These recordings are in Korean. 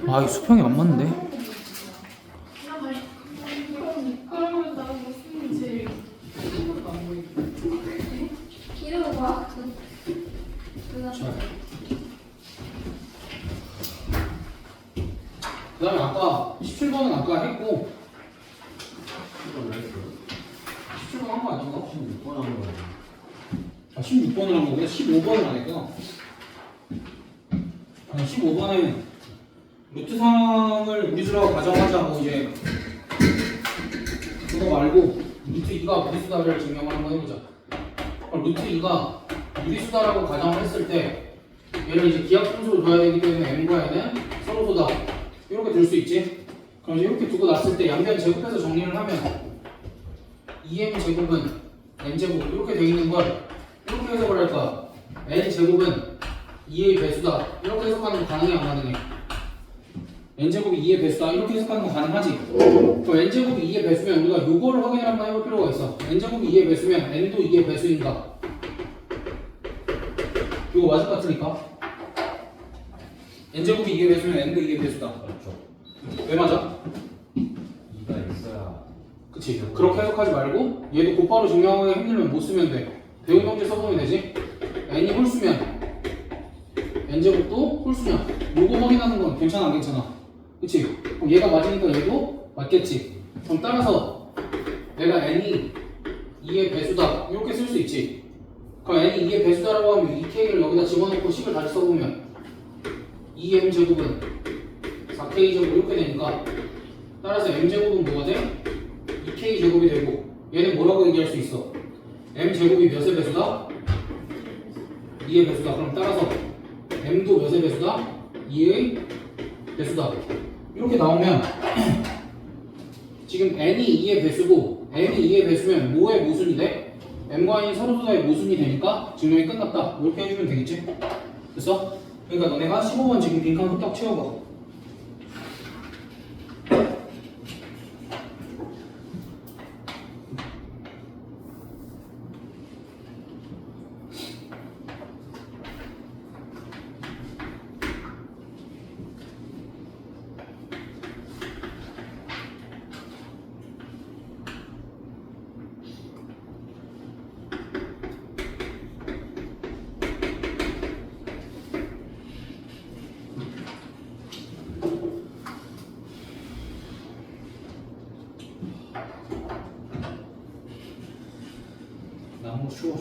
아, 이 수평이 안 맞는데? 그러면 나는 무슨 제일 이러고 봐. 그 다음에 아까 17번은 아까 했고 17번 한 거 아닌가? 16번 한 거야. 아, 16번을 한 거구나. 15번을 안 했구나. 15번은 루트 상을 무리수라고 가정하자고 이제 그거 말고 루트 2가 무리수다를 증명을 한번 해보자. 그럼 루트 2가 무리수다라고 가정을 했을 때 얘를 이제 기하분수로 둬야 되기 때문에 m과 n은 서로 쏟아 이렇게 둘 수 있지. 그럼 이제 이렇게 두고 놨을 때 양변 제곱해서 정리를 하면 2m 제곱은 n 제곱 이렇게 돼 있는 걸 이렇게 해석을 할 거야. n 제곱은 2의 배수다 이렇게 해석하는 거 가능해 안 가능해? n 제곱이 2의 배수다 이렇게 해석하는 거 가능하지? 그럼 n 제곱이 2의 배수면 우리가 요거를 확인을 한번 해볼 필요가 있어. n 제곱이 2의 배수면 n도 2의 배수인가? 이거 맞을 것 같으니까 n 제곱이 2의 배수면 n도 2의 배수다. 그렇죠. 왜 맞아? 2가 있어야. 그치. 그렇게 해석하지 말고 얘도 곧바로 증명하기 힘들면 못 쓰면 돼. 배운 형제 써보면 되지. n이 홀수면 n제곱도 홀수면 요거 확인하는 건 괜찮아 안 괜찮아? 그치? 그럼 얘가 맞으니까 얘도 맞겠지. 그럼 따라서 내가 n이 2의 배수다 이렇게 쓸 수 있지. 그럼 n이 2의 배수다라고 하면 2k를 여기다 집어넣고 식을 다시 써보면 2m제곱은 4k제곱 이렇게 되니까 따라서 m제곱은 뭐가 돼? 2k제곱이 되고 얘는 뭐라고 얘기할 수 있어? m제곱이 몇의 배수다? 2의 배수다. 그럼 따라서 m도 몇의 배수다? 2의 배수다. 이렇게 나오면 지금 n이 2의 배수고 n이 2의 배수면 뭐의 모순이 돼? m과 n이 서로 쏟아의 모순이 되니까 증명이 끝났다. 이렇게 해주면 되겠지? 됐어? 그러니까 너네가 15번 지금 빈칸 후딱 채워봐. 나 한번 쉬워.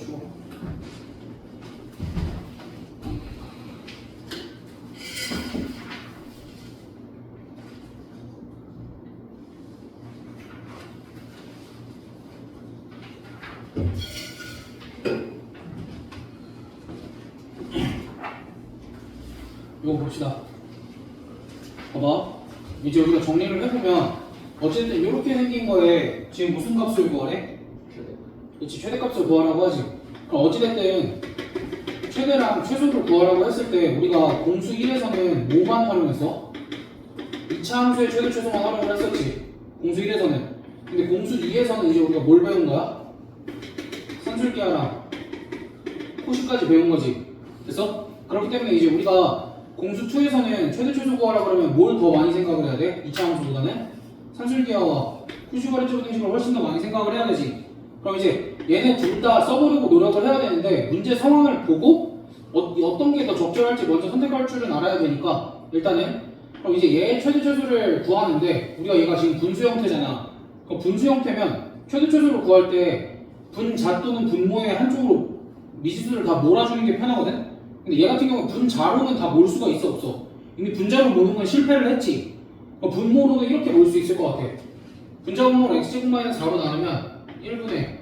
이거 봅시다. 봐봐. 이제 우리가 정리를 해보면 어쨌든 이렇게 생긴 거에 지금 무슨 값을 구하래? 그렇지, 최대값을 구하라고 하지. 그럼 어찌됐든 최대랑 최소를 구하라고 했을 때 우리가 공수 1에서는 뭐만 활용했어? 2차 함수의 최대 최소만 활용을 했었지. 공수 1에서는. 근데 공수 2에서는 이제 우리가 뭘 배운 거야? 산술기하랑 코시까지 배운 거지. 됐어? 그렇기 때문에 이제 우리가 공수 2에서는 최대 최소 구하라 그러면 뭘 더 많이 생각을 해야 돼? 2차 함수보다는 산술기하와 코시과리티브 등식을 훨씬 더 많이 생각을 해야 되지. 그럼 이제 얘네 둘 다 써보려고 노력을 해야 되는데 문제 상황을 보고 어떤 게 더 적절할지 먼저 선택할 줄은 알아야 되니까 일단은 그럼 이제 얘의 최대 최소를 구하는데 우리가 얘가 지금 분수 형태잖아. 그럼 분수 형태면 최대 최소를 구할 때 분자 또는 분모의 한쪽으로 미지수를 다 몰아주는 게 편하거든? 근데 얘 같은 경우는 분자로는 다 몰 수가 있어 없어? 이미 분자로 모는 건 실패를 했지. 그럼 분모로는 이렇게 몰 수 있을 것 같아. 분자 분모를 x제곱 마이너스 4로 나누면 1분의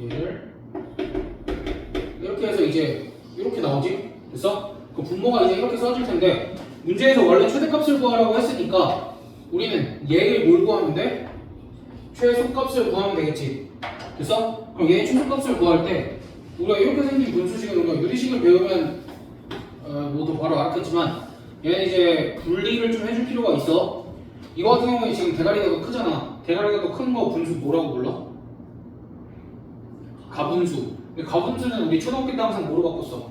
얘를 이렇게 해서 이제 이렇게 나오지? 됐어? 그 분모가 이제 이렇게 써질 텐데 문제에서 원래 최대값을 구하라고 했으니까 우리는 얘를 뭘 구하면 돼? 최소값을 구하면 되겠지. 됐어? 그럼 얘의 최소값을 구할 때 우리가 이렇게 생긴 분수식은 우리가 유리식을 배우면 모두 바로 알았겠지만 얘는 이제 분리를 좀 해줄 필요가 있어. 이거 같은 경우에 지금 대가리가 더 크잖아. 대가리가 더 큰 거 분수 뭐라고 불러? 가분수. 근데 가분수는 우리 초등학교 때 항상 뭐로 바꿨어?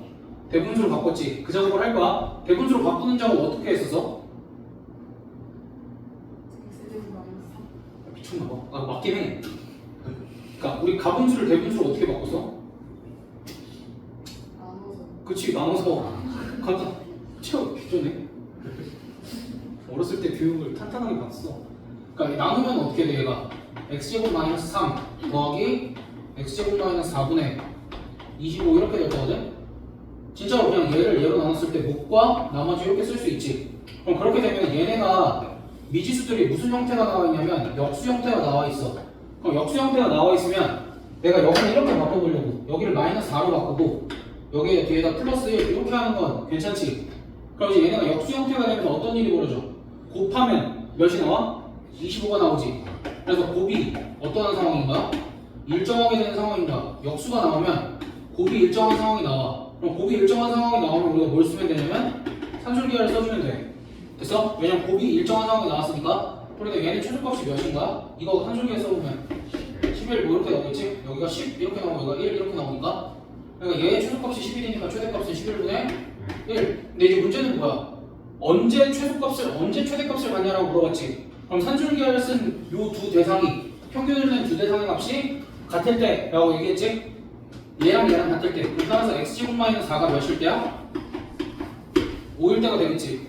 대분수로 바꿨지. 그 작업을 할 거야. 대분수로 바꾸는 작업 어떻게 했었어? X제곱 마이너스 3. 미쳤나 봐. 아, 맞긴 해. 그러니까 우리 가분수를 대분수로 어떻게 바꿨어? 나눠서. 그치, 나눠서 간단. 채워 기존에. 어렸을 때 교육을 탄탄하게 받았어. 그러니까 나누면 어떻게 돼 얘가? x제곱 마이너스 3 더하기 x제곱 마이너스 4분의 25 이렇게 될 거거든? 진짜로 그냥 얘를 얘로 나눴을 때 목과 나머지 이렇게 쓸 수 있지. 그럼 그렇게 되면 얘네가 미지수들이 무슨 형태가 나와 있냐면 역수 형태가 나와 있어. 그럼 역수 형태가 나와 있으면 내가 여기를 이렇게 바꿔보려고 여기를 마이너스 4로 바꾸고 여기에 뒤에다 플러스 1 이렇게 하는 건 괜찮지. 그럼 이제 얘네가 역수 형태가 되면 어떤 일이 벌어져? 곱하면 몇이 나와? 25가 나오지. 그래서 곱이 어떠한 상황인가? 일정하게 되는 상황인가? 역수가 나오면 곱이 일정한 상황이 나와. 그럼 곱이 일정한 상황이 나오면 우리가 뭘 쓰면 되냐면 산술기하를 써주면 돼. 됐어? 왜냐면 곱이 일정한 상황이 나왔으니까. 그러니까 얘는 최소값이 몇인가? 이거 산술기에 써보면 11 뭐 이렇게 나오겠지? 여기가 10 이렇게 나오고 여기가 1 이렇게 나오니까. 그러니까 얘의 최소값이 11이니까 최대값은 11분의 1. 근데 이제 문제는 뭐야? 언제 최소값을 언제 최대값을 갖냐라고 물어봤지. 그럼 산술기하를 쓴 요 두 대상이 평균을 낸 두 대상의 값이 같을 때라고 얘기했지? 얘랑 얘랑 같을 때. 그럼 따라서 x제곱 마이너스 4가 몇일 때야? 5일 때가 되겠지.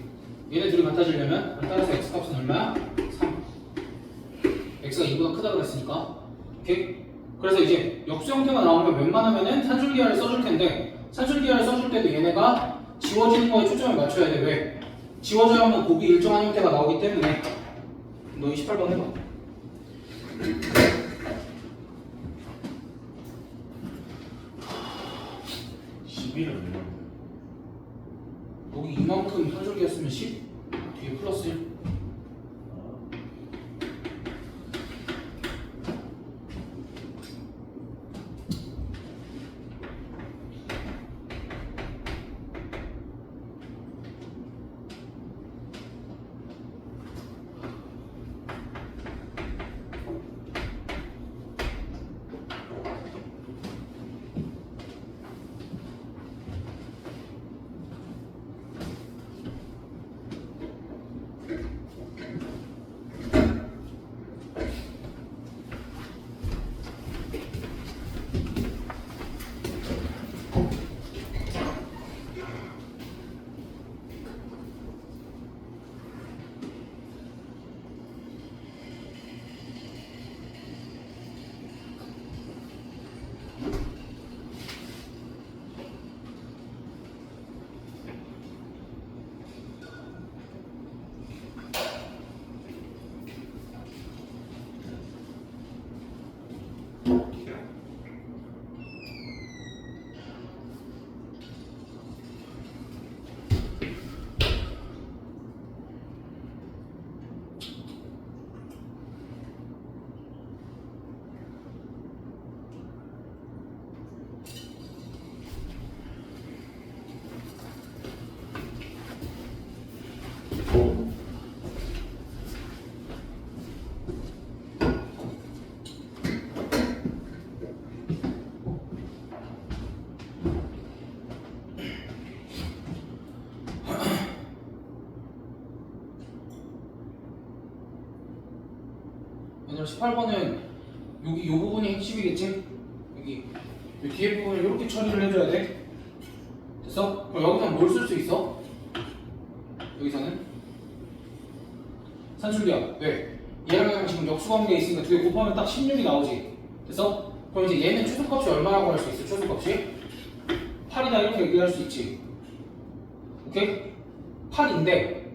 얘네 둘이 같아지려면 따라서 x값은 얼마야? 3. x가 2보다 크다 그랬으니까. 오케이? 그래서 이제 역수 형태가 나오면 웬만하면은 산술기하를 써줄 텐데 산술기하를 써줄 때도 얘네가 지워지는 거에 초점을 맞춰야 돼. 왜? 지워져야 하면 곱이 일정한 형태가 나오기 때문에. 너 28번 해봐. 11은 얼마인데? 여기 이만큼 산술기였으면 10 뒤에 플러스 1. 얘들아 18번은 여기 요 부분이 핵심이겠지? 여기 이 뒤에 부분을 이렇게 처리를 해줘야 돼. 됐어? 그럼 여기서는 뭘 쓸 수 있어? 여기서는 산술기야. 왜? 얘랑 얘랑 지금 역수관계에 있으니까 두 개 곱하면 딱 16이 나오지. 됐어? 그럼 이제 얘는 최소값이 얼마라고 할 수 있어? 최소값이? 8이다 이렇게 얘기할 수 있지. 오케이? 8인데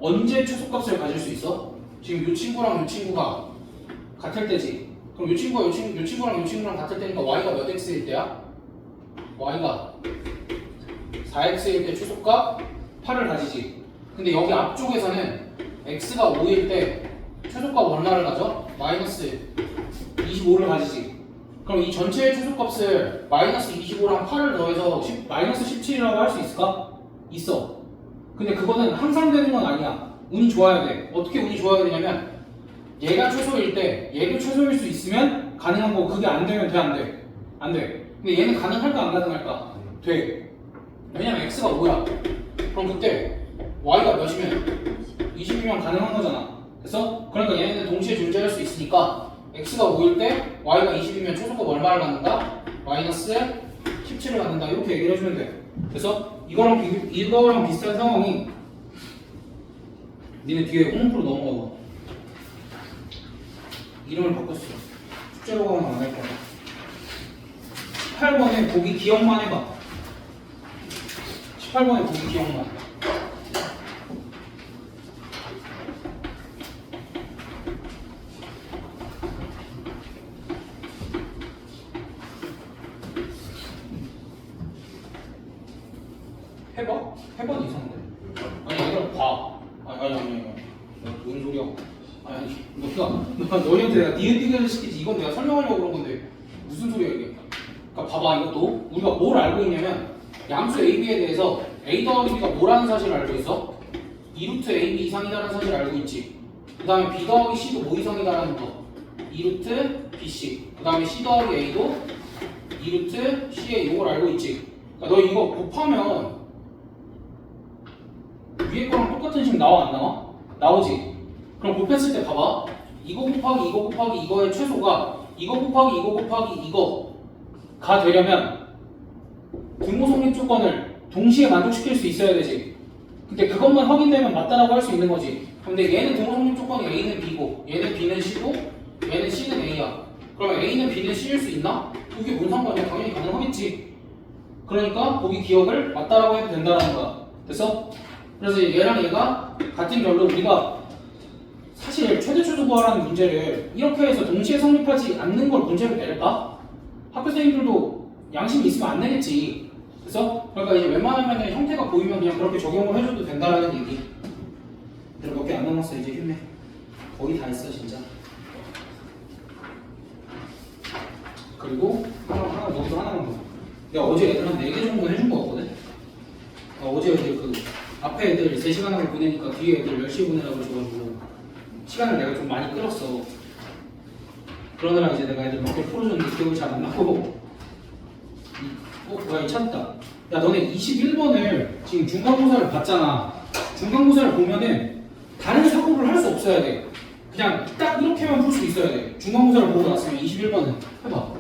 언제 최소값을 가질 수 있어? 지금 이 친구랑 이 친구가 같을 때지. 그럼 이 친구가 이 친구랑 이 친구랑 같을 때니까 y가 몇 x일 때야? y가 4x일 때 최소값 8을 가지지. 근데 여기 앞쪽에서는 x가 5일 때 최소값 얼마를 가져? 마이너스 25를 가지지. 그럼 이 전체의 최소값을 마이너스 25랑 8을 더해서 마이너스 17이라고 할 수 있을까? 있어. 근데 그거는 항상 되는 건 아니야. 운이 좋아야 돼. 어떻게 운이 좋아야 되냐면 얘가 최소일 때 얘도 최소일 수 있으면 가능한 거고 그게 안 되면 돼 안 돼? 안 돼. 근데 얘는 가능할까 안 가능할까? 돼. 왜냐면 x가 5야. 그럼 그때 y가 몇이면 20이면 가능한 거잖아. 그래서 그러니까 얘네는 동시에 존재할 수 있으니까 x가 5일 때 y가 20이면 초속값 얼마를 갖는다? 마이너스 17을 갖는다. 이렇게 얘기를 해주면 돼. 그래서 이거랑 비슷한 상황이 니네 뒤에 홈프로 넘어가 봐. 이름을 바꿨어. 숙제로 가면 안 할 거야. 18번에 보기 기억만 해봐. 18번에 보기 기억만. 해봐? 해봐도 이상한데? 아니 얘들아 봐. 아니 뭔 소리야? 아니 너희한테 내가 니은디귿을 시키지. 이건 내가 설명하려고 그런 건데 무슨 소리야 이게? 그러니까 봐봐. 이것도 우리가 뭘 알고 있냐면 양수 AB에 대해서 A 더하기 B가 뭐라는 사실을 알고 있어? 2루트 AB 이상이다라는 사실을 알고 있지. 그 다음에 B 더하기 C도 뭐 이상이다라는 거 2루트 BC. 그 다음에 C 더하기 A도 2루트 C에 이걸 알고 있지. 그러니까 너 이거 곱하면 위에 거랑 똑같은 식 나와 안 나와? 나오지. 그럼 곱했을 때 봐봐. 이거 곱하기 이거의 최소가 이거 곱하기 이거가 되려면 등호 성립 조건을 동시에 만족시킬 수 있어야 되지. 근데 그것만 확인되면 맞다라고 할 수 있는 거지. 근데 얘는 등호 성립 조건이 A는 B고 얘는 B는 C고 얘는 C는 A야. 그러면 A는 B는 C일 수 있나? 그게 뭔 상관이야? 당연히 가능하겠지. 그러니까 보기 기억을 맞다라고 해도 된다라는 거야. 됐어? 그래서 얘랑 얘가 같은 결로 우리가 사실 최대초수 구하라는 문제를 이렇게 해서 동시에 성립하지 않는 걸 문제로 낼까? 학교 선생님들도 양심이 있으면 안 내겠지. 그래서 그러니까 이제 웬만하면 형태가 보이면 그냥 그렇게 적용을 해줘도 된다라는 얘기. 몇 개 안 남았어. 이제 힘내. 거의 다 했어 진짜. 그리고 여기서 하나만 더. 내가 어제 애들 한 4개 정도 해준 거 같거든? 어제 애들 그 앞에 애들 3시간 하고 보내니까 뒤에 애들 10시에 보내라고 해가지고 시간을 내가 좀 많이 끌었어. 그러느라 이제 내가 애들 몇 개 풀어줬는데 기억이 잘 안 나고. 뭐야, 이 찾았다. 야, 너네 21번을 지금 중간고사를 봤잖아. 중간고사를 보면은 다른 사고를 할 수 없어야 돼. 그냥 딱 이렇게만 풀 수 있어야 돼. 중간고사를 보고 났으면 21번은 해봐.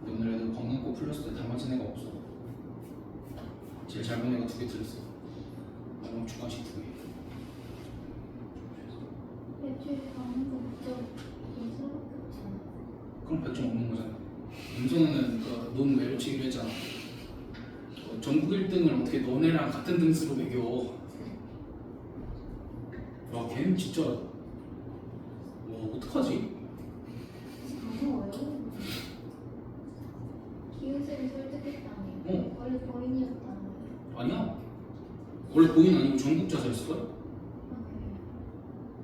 오늘 애들 광남고 풀렸을 때 다 맞은 애가 없어. 제일 잘 본 애가 2개 틀렸어. 그럼 주관식 2개. 애초에 가는 거 없죠. 예술밖에 없잖아. 그럼 100점 없는 거잖아. 윤선우는 논 외로치기로 했잖아. 전국 1등을 어떻게 너네랑 같은 등수로 매겨. 야, 걔는 진짜 어떡하지? 어려워요. 기훈쌤이 설득했다니. 어. 원래 고인이었다니. 아니야. 원래 본인 아니고 전국자사였을걸? 아, 그래요?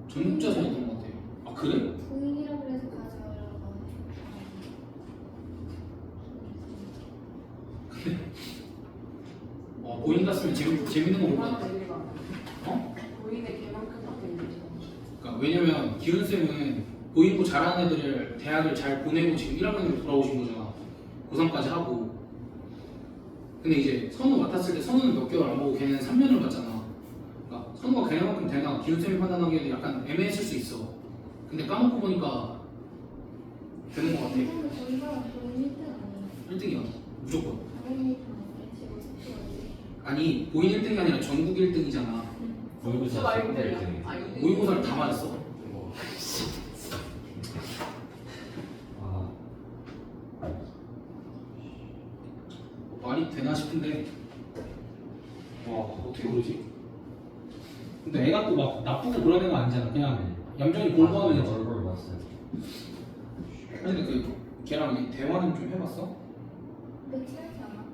전국자사였던 것 같아. 아 그래? 고인이라고 해서 가져오라고. 본인 같으면 재밌는 거 볼까? 어? 보이는 걔만큼밖에 안 되죠. 그러니까 왜냐면 기훈쌤은 보인고 잘하는 애들을 대학을 잘 보내고 지금 1학년으로 돌아오신 거잖아. 고3까지 하고. 근데 이제 선우 맡았을 때 선우는 몇 개월 안 보고 걔는 3년을 봤잖아. 그러니까 선우가 걔네만큼 되나 기훈쌤이 판단하기에는 약간 애매했을 수 있어. 근데 까먹고 보니까 되는 것 같아. 근데 저희가 고인 1등 아니에요. 1등이야. 무조건. 당연히 다 지금 숙제인데. 아니 보인 1등이 아니라 전국 1등이잖아. 모의고사 말고 진짜 그냥. 1등이지. 아, 이등. 모의고사를 다 맞았어. 말이 되나 싶은데 와 어떻게 그러지? 근데 애가 또 막 나쁘고 그런 애가 아니잖아. 그냥 얌전히 공부하면 되지. 얼굴 봤어요. 근데 그 걔랑 이 대화는 좀 해봤어? 근데 친하지 않아?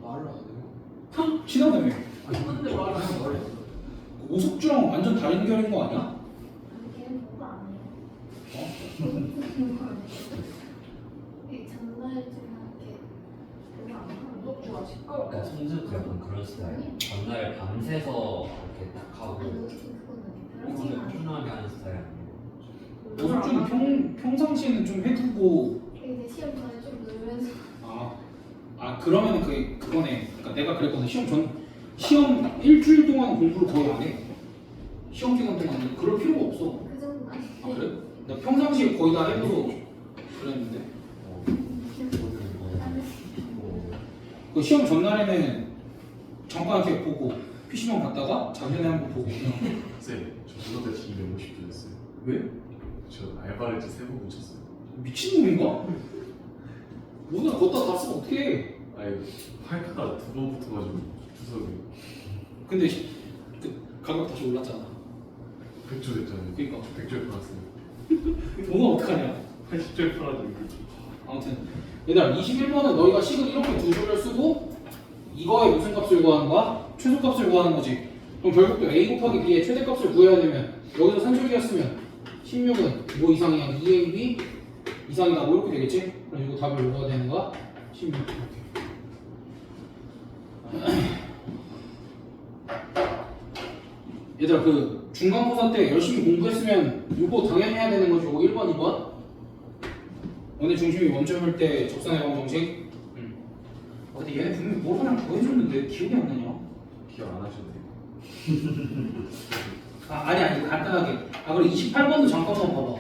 말을 안 해요. 친하다며. 근데 말을 안 해. 오숙주랑 완전 다른 결인 거 아니야? 아니 걔는 공부 안 해요. 어? 공부 안 해요. 이 전날쯤에 이렇게 공부 안 하고 녹주가 시끄럽고. 그러니까 성재도 약간 그런 스타일. 전날 밤새서 이렇게 딱 하고 아니 그거는 오늘 그렇지가 않아. 편하게 하는 스타일 아니에요. 오숙주는 평상시에는 좀 해두고 이제 시험 전에 좀 놀면서 그러면 그거네. 그러니까 내가 그랬거든. 시험 일주일 동안 공부를 거의 안 해. 시험 기간 동안 그럴 필요가 없어. 그 정도는 아니에요. 아 그래? 나 평상시에 거의 다 해둬서 그랬는데. 그 시험 전날에는 잠깐 이렇게 보고 PC방 갔다가 자전에 한번 보고 그냥. 쌤, 저 그것 때 지금 150도 였어요. 왜? 저 알바를 3번 붙였어요. 미친놈인가? 오늘 걷다 갔으면 어떡해. 아니, 팔카가 2번 붙어가지고 주석이 근데 그 가격 다시 올랐잖아. 100조 됐잖아요. 그니까 100조에 팔았어요. 뭐가 어떡하냐. 80조에 팔아가지고. 아무튼 얘들아 21번은 너희가 식을 이렇게 두 줄을 쓰고 이거의 무슨 값을 구하는 거야? 최소값을 구하는 거지. 그럼 결국 또 a 곱하기 b의 최대값을 구해야 되면 여기서 산술기였으면 16은 뭐 이상이야? 2ab 이상이다 뭐 이렇게 되겠지? 그럼 이거 답을 뭐가 되는 거야? 16 이렇게. 얘들아 그 중간고사 때 열심히 공부했으면 이거 당연히 해야 되는 거지. 이거 1번, 2번. 원의 중심이 원점일 때 적산의 방정식. 근데 얘네 분명히 뭘 하나 더 해줬는데 기억이 안 나냐? 기억 안 하셔도 돼요. 아니 간단하게. 그럼 28번도 잠깐만 봐봐.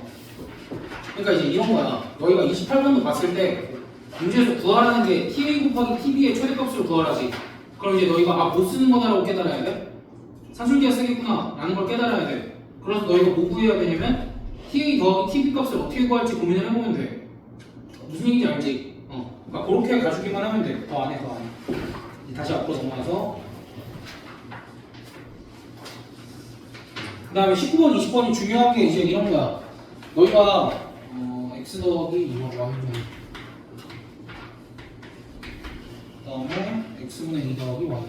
그러니까 이제 이런 거야. 너희가 28번도 봤을 때 문제에서 구하라는 게 TA 곱하기 TB의 최대값으로 구하라지. 그럼 이제 너희가 못 쓰는 거다라고 깨달아야 돼. 산술기가 쓰겠구나 라는 걸 깨달아야 돼. 그래서 너희가 뭐 구해야 되냐면 TA 더하기 TB 값을 어떻게 구할지 고민을 해보면 돼. 무슨 얘기인지 알지? 그러니까 그렇게 가주기만 하면 돼. 더 안 해, 더 안 해. 이제 다시 앞으로 넘어가서 그 다음에 19번, 20번이 중요한 게 이제 이런 거야. 너희가 x 더하기 이거 y분의 그 다음에 x분의 2 더하기 y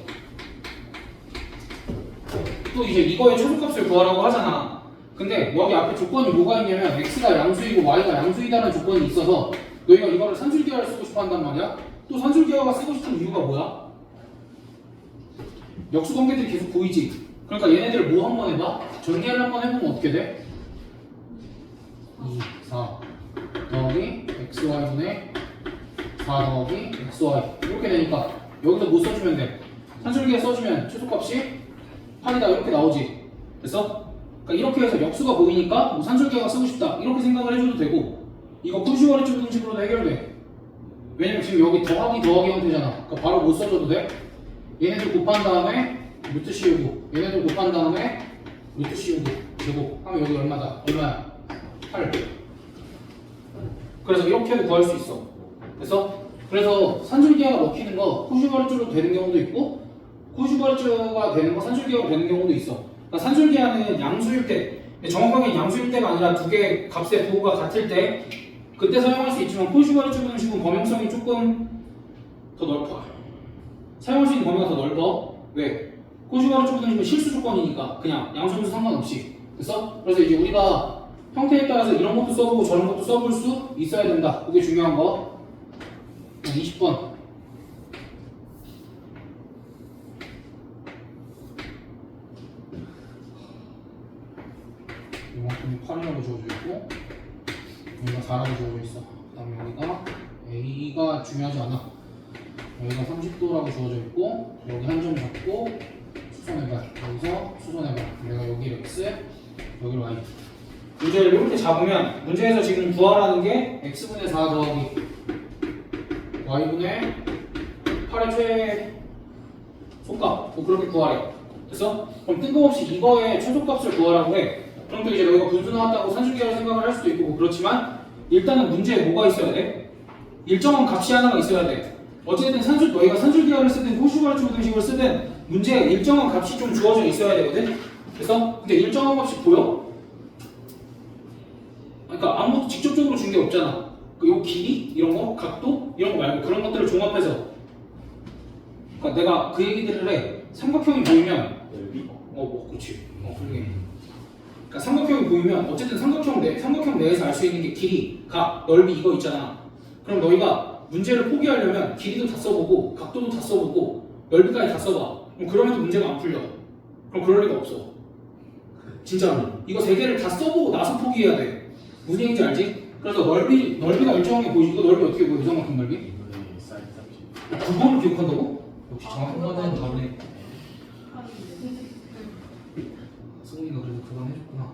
또 이제 이거의 최소값을 구하라고 하잖아. 근데 여기 앞에 조건이 뭐가 있냐면 x가 양수이고 y가 양수이다는 조건이 있어서 너희가 이거를 산술기하를 쓰고 싶어 한단 말이야. 또 산술기하가 쓰고 싶은 이유가 뭐야? 역수관계들이 계속 보이지. 그러니까 얘네들 뭐 한번 해봐? 전개를 한번 해보면 어떻게 돼? 2, 4 더하기 xy분의 4 더하기 xy 이렇게 되니까 여기서 뭐 써주면 돼? 산술기에 써주면 최소값이 8이다 이렇게 나오지. 됐어? 그러니까 이렇게 해서 역수가 보이니까 뭐 산술기가 쓰고 싶다 이렇게 생각을 해줘도 되고 이거 푸시워리츠 분식으로도 해결돼. 왜냐면 지금 여기 더하기 형태잖아. 그러니까 바로 못 써줘도 돼. 얘네들 곱한 다음에 루트 씌우고 얘네들 곱한 다음에 루트 씌우고 제곱 하면 여기 얼마다? 얼마야? 8. 그래서 이렇게도 구할 수 있어. 그래서 산술기하가 먹히는 거 푸시워리츠로 되는 경우도 있고 푸시워리츠가 되는 거 산술기하가 되는 경우도 있어. 그러니까 산술기하는 양수일 때 정확하게 양수일 때가 아니라 두 개의 값의 부호가 같을 때 그때 사용할 수 있지만 푸시워리츠 분식은 범용성이 조금 더 넓어. 사용할 수 있는 범위가 더 넓어. 왜? 푸시워리츠 분식은 실수 조건이니까 그냥 양수분수 상관없이. 됐어? 그래서 이제 우리가 형태에 따라서 이런 것도 써보고 저런 것도 써볼 수 있어야 된다. 그게 중요한 거. 20번. 이만큼 8이라고 주어져 있고 여기가 4라고 주어져 있어. 그 다음에 여기가 A가 중요하지 않아. 여기가 30도라고 주어져 있고 여기 한 점 잡고 수선해봐. 여기서 수선해봐. 내가 여기를 X, 여기를 Y. 문제를 이렇게 잡으면 문제에서 지금 구하라는 게 X분의 4 더하기 Y분의 8의 최소값 뭐 그렇게 구하래. 됐어? 그럼 뜬금없이 이거의 최소값을 구하라고 해. 그럼 또 이제 너희가 분수 나왔다고 산술기라고 생각을 할 수도 있고 그렇지만 일단은 문제에 뭐가 있어야 돼? 일정한 값이 하나가 있어야 돼. 어쨌든 너희가 산술기하를 쓰든 호슈바르츠 방식을 쓰든 문제에 일정한 값이 좀 주어져 있어야 되거든. 그래서 근데 일정한 값이 보여? 그러니까 아무것도 직접적으로 준 게 없잖아. 요 길이 이런 거, 각도 이런 거 말고 그런 것들을 종합해서. 그러니까 내가 그 얘기들을 해. 삼각형이 보이면 그렇지. 그러게. 그러니까 삼각형이 보이면 어쨌든 삼각형 내에서 알 수 있는 게 길이, 각, 넓이 이거 있잖아. 그럼 너희가 문제를 포기하려면 길이도 다 써보고 각도도 다 써보고 넓이까지 다 써봐. 그럼 그러면도 문제가 안 풀려. 그럼 그럴 리가 없어. 진짜로. 이거 세 개를 다 써보고 나서 포기해야 돼. 무슨 얘기인지 알지? 그래서 넓이가 일정하게 보이지. 이거 넓이 어떻게 보여? 이상만큼 넓이? 이번에 사인 30. 그거를 기억한다고? 역시 정확한 거는 다르네. 승훈이가 그래도 그건 해줬구나.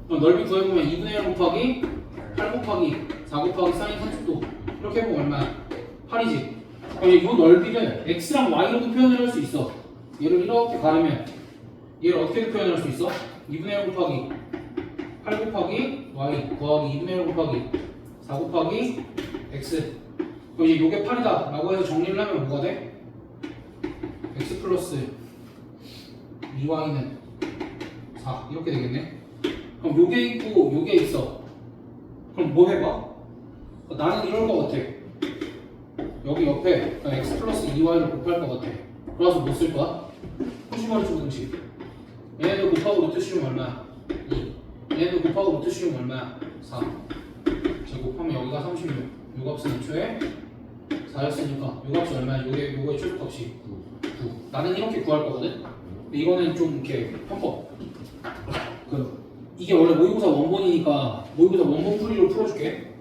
넓이 구해보면 2분의 1 곱하기 8 곱하기 4 곱하기 사인 30도 이렇게 해보면 얼마야? 8이지. 그럼 이 넓이를 x랑 y로도 표현을 할 수 있어. 얘를 이렇게 가르면 얘를 어떻게도 표현할 수 있어? 2분의 1 곱하기 8 곱하기 y 더하기 2분의 1 곱하기 4 곱하기 x. 그럼 이제 요게 8이다 라고 해서 정리를 하면 뭐가 돼? x 플러스 2y는 4 이렇게 되겠네. 그럼 요게 있고 요게 있어. 그럼 뭐 해봐? 나는 이럴 것 같아. 여기 옆에 x 플러스 2y를 곱할 것 같아. 그래서 뭐 쓸 거야? 호슈바르츠 공식. 얘네들 곱하고 루트 씌우면 얼마야? 2. 얘네들 곱하고 루트 씌우면 얼마야? 4. 자 곱하면 여기가 36. 요 값은 애초에 4였으니까 요 값이 얼마야? 요거의 최소값이 9. 나는 이렇게 구할 거거든? 근데 이거는 좀 이렇게 편법. 이게 원래 모의고사 원본이니까 모의고사 원본 풀이로 풀어줄게.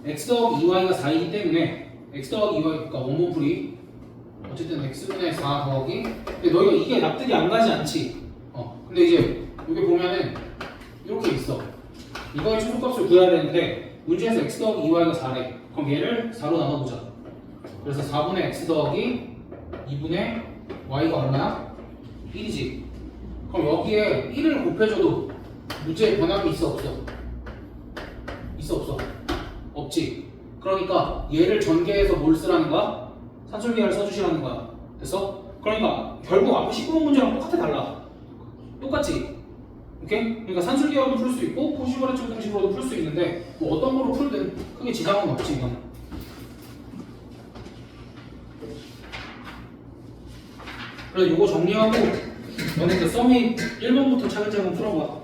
x 더하기 2y가 4이기 때문에 x 더하기 2y가 원본 풀이 어쨌든 x분의 4 더하기. 근데 너희가 이게 납득이 안 가지 않지? 근데 이제 여기 보면은 이렇게 있어. 이거의 최소값을 구해야 되는데 문제에서 x 더하기 2y가 4래. 그럼 얘를 4로 나눠보자. 그래서 4분의 x 더하기 2분의 y가 얼마야? 1이지. 그럼 여기에 1을 곱해줘도 문제에 변함이 있어 없어? 있어 없어? 없지. 그러니까 얘를 전개해서 뭘 쓰라는 거야? 산술기하를 써주시라는 거야. 됐어? 그러니까 결국 앞에 19번 문제랑 똑같아 달라. 똑같지? 오케이? 그러니까 산술기하로도 풀 수 있고 호슈바르츠 공식으로도 풀 수 있는데 뭐 어떤 거로 풀든 크게 지장은 없지 이건. 그래서 이거 정리하고 너네 그 썸이 1번부터 차근차근 풀어봐.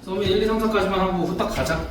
썸이 1, 2, 3, 4까지만 하고 후딱 가자.